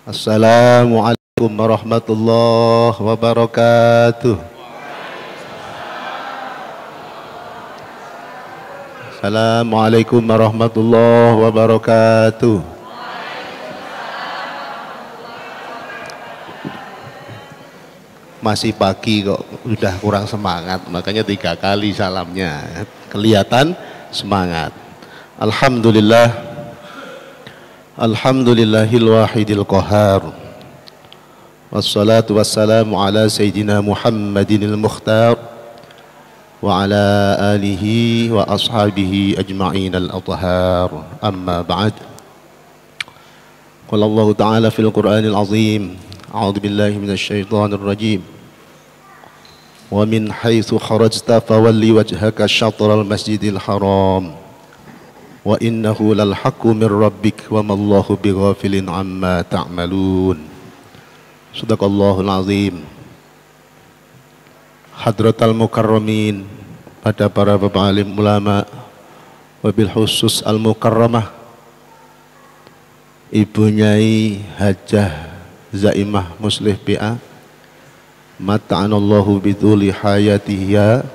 Assalamualaikum warahmatullahi wabarakatuh. Assalamualaikum warahmatullahi wabarakatuh. Masih pagi kok udah kurang semangat, makanya 3 kali salamnya. Kelihatan semangat. Alhamdulillah. Alhamdulillahil wahidil qahar. Wassalatu wassalamu ala sayyidina Muhammadinil mukhtar wa ala alihi wa ashabihi ajma'in al-athhar. Amma ba'd. Qala Allah ta'ala fil Qur'anil azim. A'udzu billahi minasy syaithanir rajim. Wa min haitsu kharajta fawalli wajhaka syatral masjidil haram wa innahu lal haqqu mir rabbik wa mallahu bighafilin amma ta'malun. Shadaqallahul azim. Hadratal mukarramin, pada para bapak alim ulama, wabil khusus al mukarramah Ibu Nyai Hajah Zaimah Muslih PA, mata'anallahu bidhuli hayatihya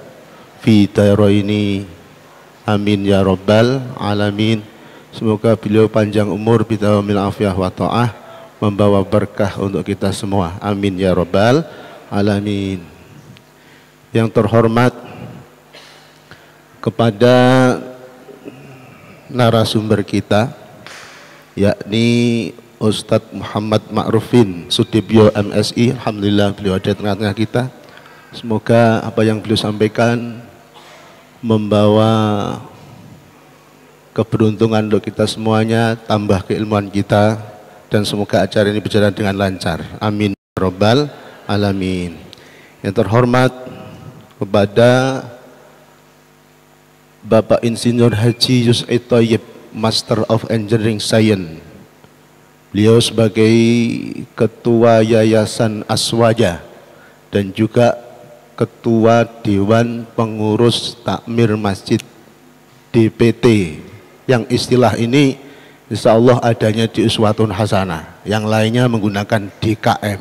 fi daraini, amin ya rabbal alamin. Semoga beliau panjang umur, bidawamil afiyah wa ta'ah, membawa berkah untuk kita semua, amin ya rabbal alamin. Yang terhormat kepada narasumber kita, yakni Ustadz Muhammad Ma'rufin Sudibyo MSI. Alhamdulillah beliau ada di tengah-tengah kita. Semoga apa yang beliau sampaikan membawa keberuntungan untuk kita semuanya, tambah keilmuan kita, dan semoga acara ini berjalan dengan lancar, amin ya rabbal alamin. Yang terhormat kepada Bapak Insinyur Haji Yus'i Thayyib, Master of Engineering Science. Beliau sebagai Ketua Yayasan Aswaja dan juga Ketua Dewan Pengurus Takmir Masjid DPT, yang istilah ini insya Allah adanya di Uswatun Hasanah, yang lainnya menggunakan DKM.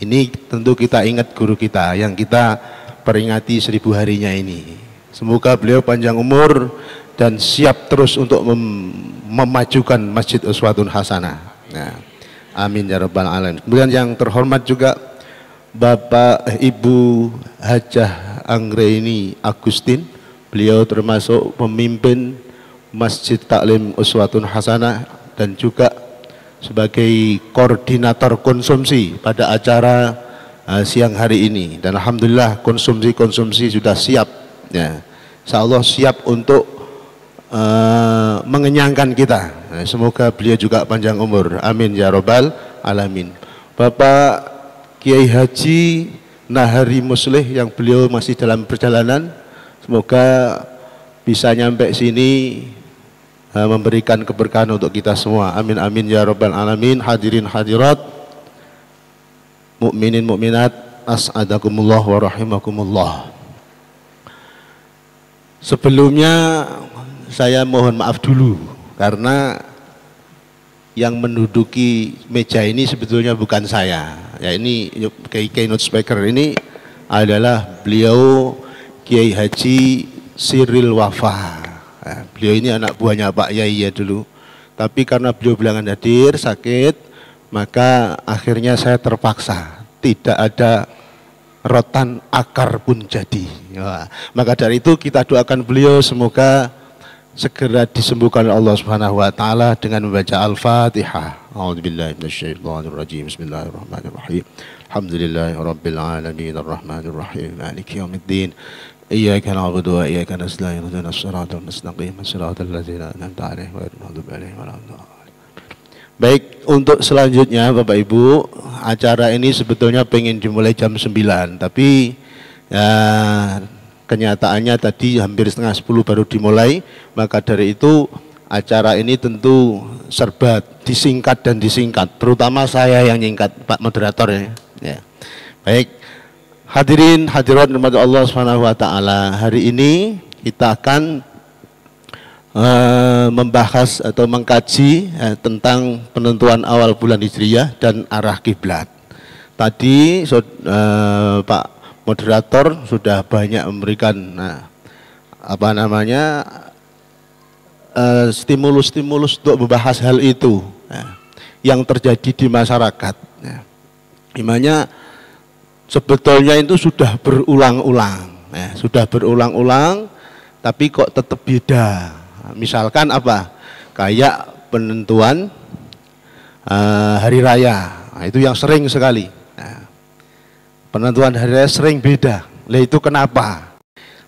Ini tentu kita ingat guru kita yang kita peringati 1000 harinya ini. Semoga beliau panjang umur dan siap terus untuk memajukan Masjid Uswatun Hasanah. Nah, amin ya rabbal alamin. Kemudian yang terhormat juga Bapak Ibu Hajah Anggraini Agustin. Beliau termasuk pemimpin Masjid Taklim Uswatun Hasanah dan juga sebagai koordinator konsumsi pada acara siang hari ini. Dan alhamdulillah konsumsi sudah siap ya. Insyaallah siap untuk mengenyangkan kita. Semoga beliau juga panjang umur, amin ya rabbal alamin. Bapak Kiai Haji Nahari Muslih yang beliau masih dalam perjalanan, semoga bisa nyampe sini memberikan keberkahan untuk kita semua, amin amin ya rabbal alamin. Hadirin hadirat, mukminin mukminat, as'adakumullah wa rahimakumullah. Sebelumnya saya mohon maaf dulu karena yang menduduki meja ini sebetulnya bukan saya. Ya, ini keynote speaker ini adalah beliau Kiai Haji Siril Wafa. Nah, beliau ini anak buahnya Pak Yai ya dulu. Tapi karena beliau belakangan hadir sakit, maka akhirnya saya terpaksa, tidak ada rotan akar pun jadi. Nah, maka dari itu kita doakan beliau semoga segera disembuhkan oleh Allah Subhanahu wa taala dengan membaca Al-Fatihah. A'udzubillahi minasyaitonirrajim. Bismillahirrahmanirrahim. Alhamdulillahirabbil alamin arrahmanir rahim maliki yaumiddin. Iyyaka na'budu wa iyyaka nasta'in ihdinas siratal mustaqim siratal ladzina an'amta 'alaihim ghairil maghdubi 'alaihim waladdallin. Baik, untuk selanjutnya Bapak Ibu, acara ini sebetulnya pengen dimulai jam 9, tapi ya kenyataannya tadi hampir setengah 10 baru dimulai. Maka dari itu acara ini tentu serba disingkat dan disingkat, terutama saya yang nyingkat, Pak Moderator ya. Baik, hadirin hadirat rahmat Allah Subhanahu wa taala, hari ini kita akan membahas atau mengkaji tentang penentuan awal bulan Hijriyah dan arah kiblat. Tadi Pak moderator sudah banyak memberikan stimulus-stimulus untuk membahas hal itu yang terjadi di masyarakat. Dimana sebetulnya itu sudah berulang-ulang, tapi kok tetap beda. Misalkan apa? Kayak penentuan hari raya, itu yang sering sekali. Penentuan hari raya sering beda. Lah itu kenapa?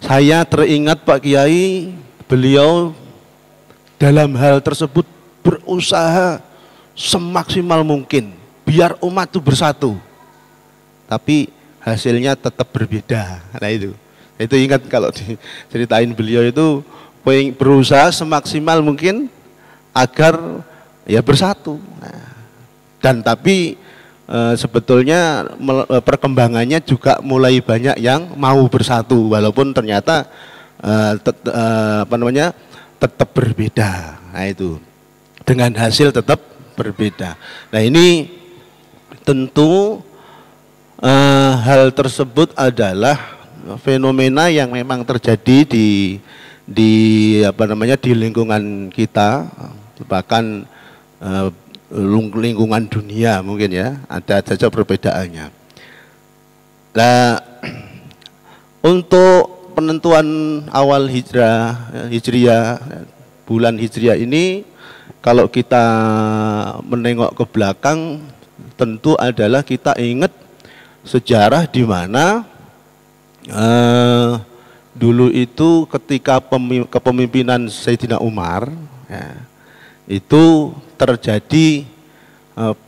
Saya teringat Pak Kiai, beliau dalam hal tersebut berusaha semaksimal mungkin biar umat itu bersatu. Tapi hasilnya tetap berbeda. Nah itu ingat kalau diceritain beliau itu berusaha semaksimal mungkin agar ya bersatu. Dan tapi sebetulnya perkembangannya juga mulai banyak yang mau bersatu walaupun ternyata tetap berbeda. Nah itu dengan hasil tetap berbeda. Nah ini tentu hal tersebut adalah fenomena yang memang terjadi di lingkungan kita, bahkan lingkungan dunia mungkin ya, ada saja perbedaannya. Nah, untuk penentuan awal Hijriyah, bulan Hijriyah ini kalau kita menengok ke belakang tentu adalah kita ingat sejarah di mana dulu itu ketika kepemimpinan Sayyidina Umar itu terjadi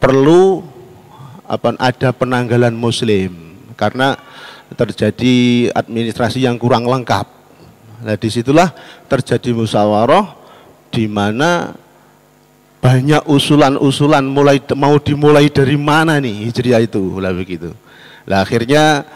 perlu ada penanggalan Muslim karena terjadi administrasi yang kurang lengkap. Nah disitulah terjadi musyawarah di mana banyak usulan-usulan mau dimulai dari mana nih Hijriyah itu lah begitu. Nah akhirnya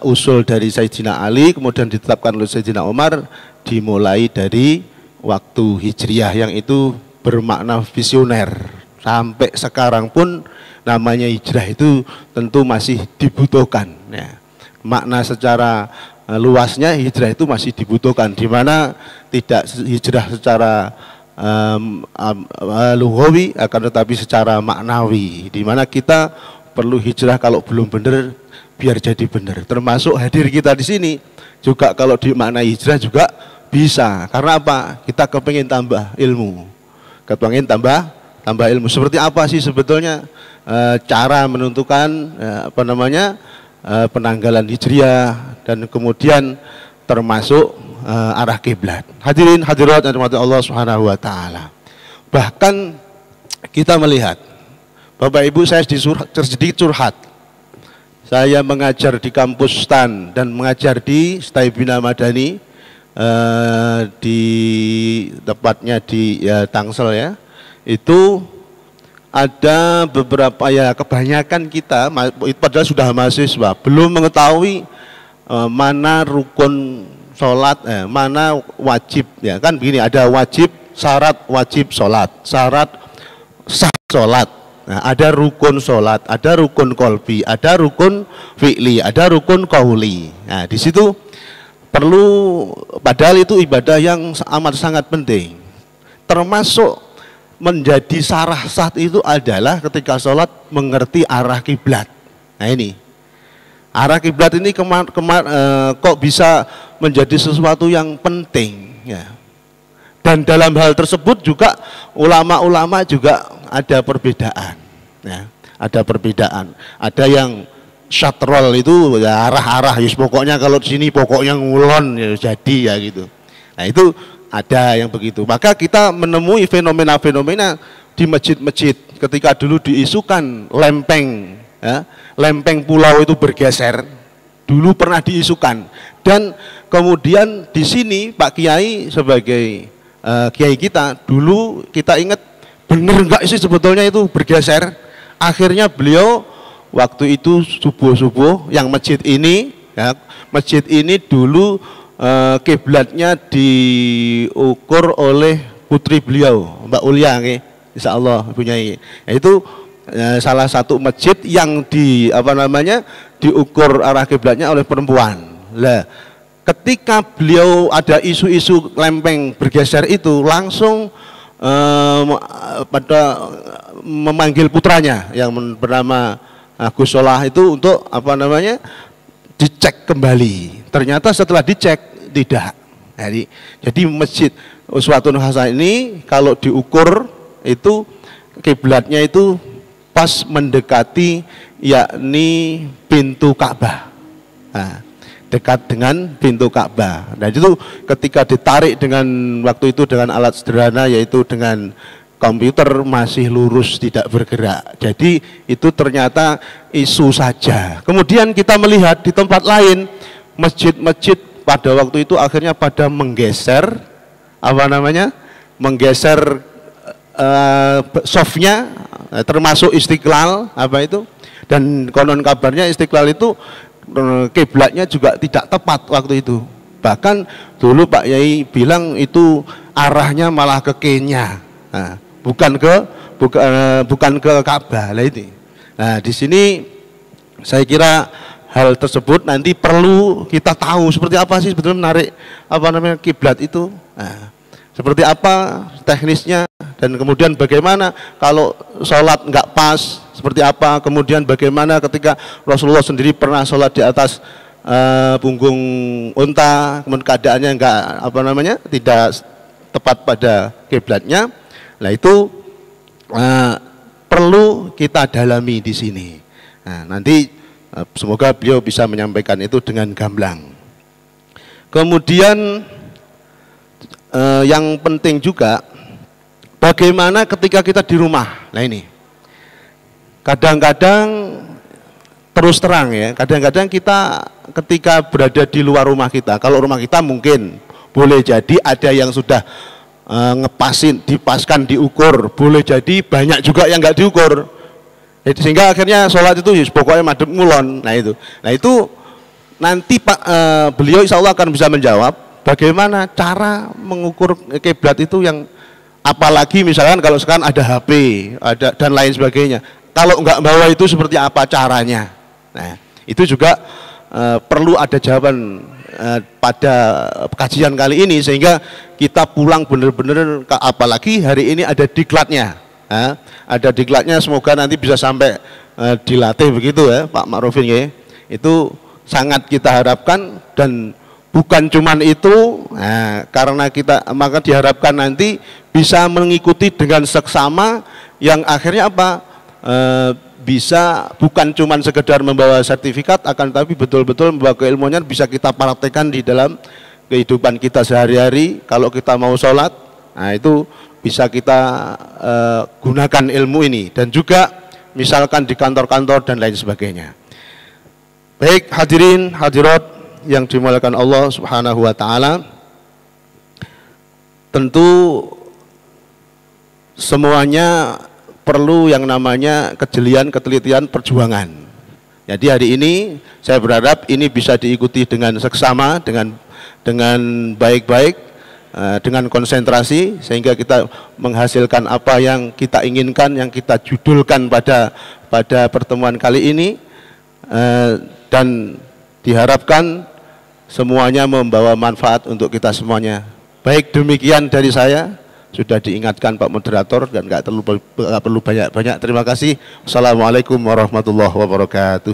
usul dari Sayyidina Ali kemudian ditetapkan oleh Sayyidina Umar dimulai dari waktu Hijriyah yang itu bermakna visioner. Sampai sekarang pun namanya hijrah itu tentu masih dibutuhkan ya. Makna secara luasnya hijrah itu masih dibutuhkan, di mana tidak hijrah secara lughawi akan tetapi secara maknawi, di mana kita perlu hijrah kalau belum benar biar jadi benar. Termasuk hadir kita di sini juga kalau dimaknai hijrah juga bisa. Karena apa? Kita kepengen tambah ilmu. Kepengen tambah ilmu. Seperti apa sih sebetulnya cara menentukan penanggalan hijriyah dan kemudian termasuk arah kiblat. Hadirin hadirat yang dirahmati Allah Subhanahu wa taala. Bahkan kita melihat Bapak Ibu, saya sedikit curhat. Saya mengajar di kampus STAN dan mengajar di STAI Bina Madani tepatnya di Tangsel ya. Itu ada beberapa kebanyakan kita padahal sudah mahasiswa belum mengetahui mana rukun sholat, mana wajib ya kan begini, ada wajib, syarat wajib sholat, syarat sah sholat. Nah, ada rukun sholat, ada rukun kolbi, ada rukun fi'li, ada rukun qauli. Nah, di situ perlu, padahal itu ibadah yang amat sangat penting. Termasuk menjadi sarah sah itu adalah ketika sholat mengerti arah kiblat. Nah ini, arah kiblat ini kok bisa menjadi sesuatu yang penting ya. Dan dalam hal tersebut juga ulama-ulama juga ada perbedaan ya, ada perbedaan. Ada yang syatrol itu ya arah-arah ya, pokoknya kalau di sini pokoknya ngulon ya jadi ya gitu. Nah itu ada yang begitu. Maka kita menemui fenomena-fenomena di masjid-masjid ketika dulu diisukan lempeng ya, lempeng pulau itu bergeser. Dulu pernah diisukan dan kemudian di sini Pak Kiai sebagai kiai kita dulu kita ingat bener enggak sih sebetulnya itu bergeser. Akhirnya beliau waktu itu subuh-subuh yang masjid ini ya, masjid ini dulu kiblatnya diukur oleh putri beliau, Mbak Ulia, insya Allah punya. Itu salah satu masjid yang diukur arah kiblatnya oleh perempuan. Lah, ketika beliau ada isu-isu lempeng bergeser itu langsung pada memanggil putranya yang bernama Gus Solah itu untuk dicek kembali. Ternyata setelah dicek tidak. Jadi masjid Uswatun Hasanah ini kalau diukur itu kiblatnya itu pas mendekati yakni pintu Ka'bah. Nah, dekat dengan pintu Ka'bah. Nah itu ketika ditarik dengan waktu itu dengan alat sederhana yaitu dengan komputer masih lurus tidak bergerak. Jadi itu ternyata isu saja. Kemudian kita melihat di tempat lain masjid-masjid pada waktu itu akhirnya pada menggeser menggeser softnya termasuk Istiqlal dan konon kabarnya Istiqlal itu kiblatnya juga tidak tepat waktu itu. Bahkan dulu Pak Yai bilang itu arahnya malah ke Kenya, bukan ke Ka'bah lah ini. Nah di sini saya kira hal tersebut nanti perlu kita tahu seperti apa sih sebetulnya menarik kiblat itu. Nah, seperti apa teknisnya dan kemudian bagaimana kalau sholat nggak pas seperti apa, kemudian bagaimana ketika Rasulullah sendiri pernah sholat di atas punggung unta, kemudian keadaannya nggak tidak tepat pada kiblatnya. Nah itu perlu kita dalami di sini. Nah, nanti semoga beliau bisa menyampaikan itu dengan gamblang. Kemudian yang penting juga bagaimana ketika kita di rumah. Nah ini kadang-kadang terus terang ya, kadang-kadang kita ketika berada di luar rumah kita, kalau rumah kita mungkin boleh jadi ada yang sudah dipaskan, diukur, boleh jadi banyak juga yang nggak diukur. Sehingga akhirnya sholat itu pokoknya madhep ngulon. Nah itu nanti beliau insya Allah akan bisa menjawab bagaimana cara mengukur kiblat itu yang apalagi misalkan kalau sekarang ada HP dan lain sebagainya. Kalau nggak bawa itu seperti apa caranya? Nah itu juga perlu ada jawaban pada kajian kali ini sehingga kita pulang benar-benar, apalagi hari ini ada diklatnya. Ada diklatnya, semoga nanti bisa sampai dilatih begitu ya Pak Ma'rufin ya. Itu sangat kita harapkan dan bukan cuman itu, karena maka diharapkan nanti bisa mengikuti dengan seksama yang akhirnya bisa bukan cuman sekedar membawa sertifikat, akan tapi betul-betul membawa keilmuan bisa kita praktekkan di dalam kehidupan kita sehari-hari. Kalau kita mau sholat, nah itu bisa kita gunakan ilmu ini, dan juga misalkan di kantor-kantor dan lain sebagainya. Baik hadirin hadirat yang dimuliakan Allah Subhanahu wa taala, tentu semuanya perlu yang namanya kejelian, ketelitian, perjuangan. Jadi hari ini saya berharap ini bisa diikuti dengan seksama, dengan baik-baik, dengan konsentrasi, sehingga kita menghasilkan apa yang kita inginkan, yang kita judulkan pada pertemuan kali ini, dan diharapkan semuanya membawa manfaat untuk kita semuanya. Baik, demikian dari saya, sudah diingatkan Pak Moderator dan nggak perlu banyak-banyak. Terima kasih. Assalamualaikum warahmatullahi wabarakatuh.